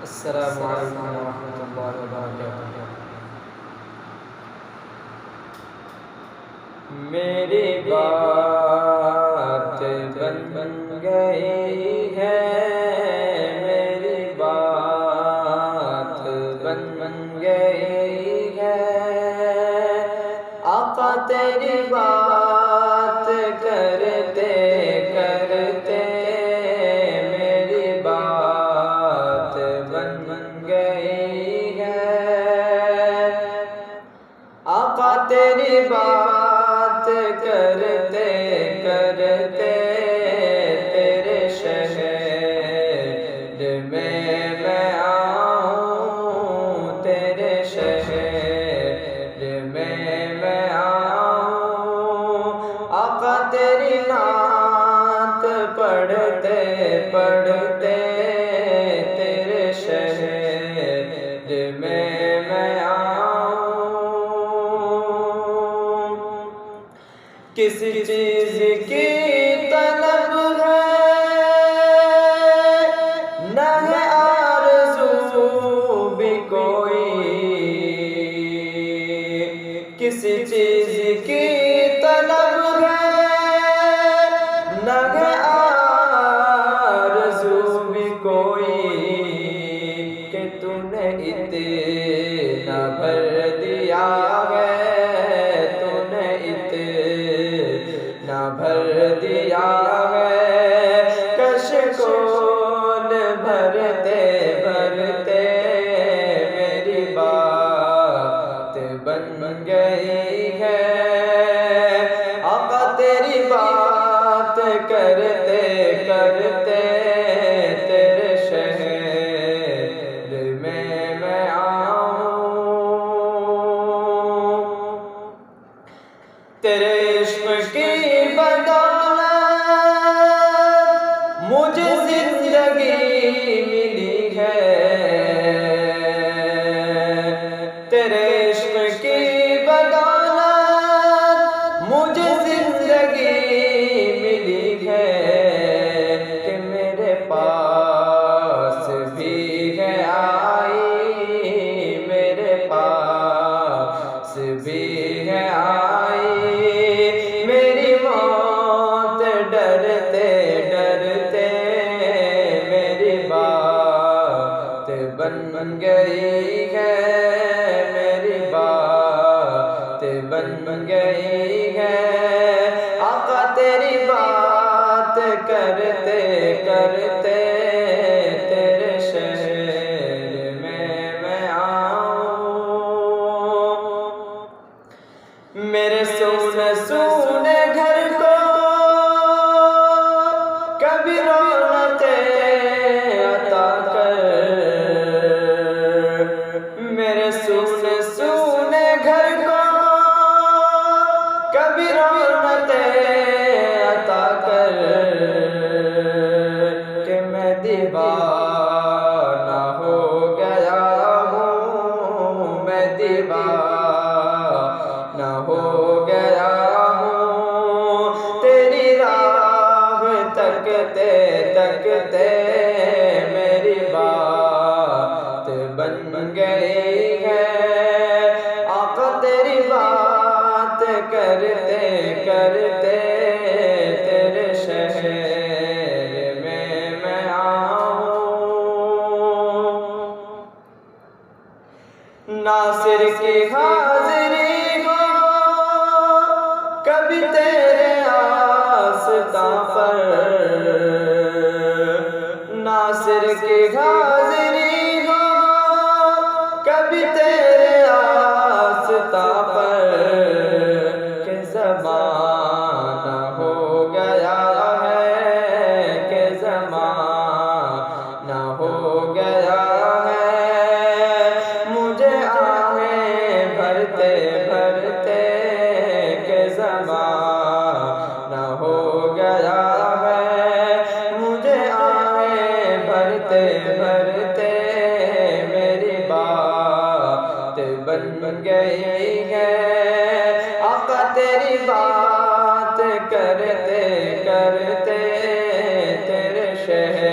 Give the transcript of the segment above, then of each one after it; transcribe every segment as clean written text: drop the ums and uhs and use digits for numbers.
السلام علیکم ورحمۃ اللہ وبرکاتہ۔ میری بات بن گئی ہے، میری بات بن گئی ہے، آقا تیری بات کرتے کرتے میری بات بن گئی ہے، آقا تیری بات کرتے کرتے تیرے شہر میں آؤں، تیرے شہر میں آؤں، آقا تیری نعت پڑھتے پڑھتے تیرے شہر میں آؤں۔ کسی چیز کی طلب ہے نہ ہے آرزو بھی کوئی، کسی چیز کی طلب ہے نہ ہے آرزو بھی کوئی، کہ تو نے اتنا بھر دیا ہے، تو نے اتنا بھر دیا ہے، کش کول بھرتے بھرتے میری بات بن گئی ہے، آقا تیری بات کرتے کرتے تیرے شہر میں آؤں۔ تیرے عشق کی بدولت مجھے زندگی ملی ہے، تیرے عشق کی بدولت مجھے زندگی ملی ہے، کہ میرے پاس بھی ہے آئی، میرے پاس بھی ہے آئی، میری موت ڈرتے ڈرتے میری بات بن گئی ہے، میری بات بن گئی ہے، آقا تیری بات کرتے کرتے تیرے شہر میں آؤں۔ میرے سونے سونے گھر کو کبھی رونقیں عطا کر، میرے سونے سونے گھر کو کبھی رونقیں عطا کر، کہ میں دیوانہ ہو گیا ہوں، میں دیوانہ ہو گیا ہوں، تیری راہ تکتے تکتے میری بات بن گئی ہے، آقا تیری بات کرتے کرتے تیرے شہر میں آؤں۔ ناصر کی حاضری ہو کبھی تیرے آستاں پر، ناصر کی حاضری ہو کبھی تیرے آستاں پر، کہ زمانہ ہو گیا ہے، کہ زمانہ ہو گیا ہے، مجھے آہیں بھرتے بھرتے کہ زمانہ ہو گیا ہے، مجھے آہیں بھرتے بھرتے میری بات بن گئی ہے، آقا تیری بات کرتے کرتے تیرے شہر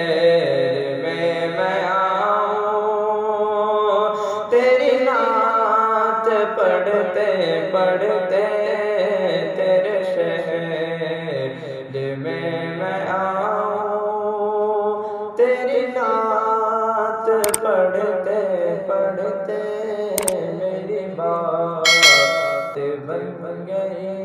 میں آؤں۔ پڑھتے پڑھتے تیرے شہر میں آؤں، تیری نعت پڑھتے پڑھتے میری بات بن گئی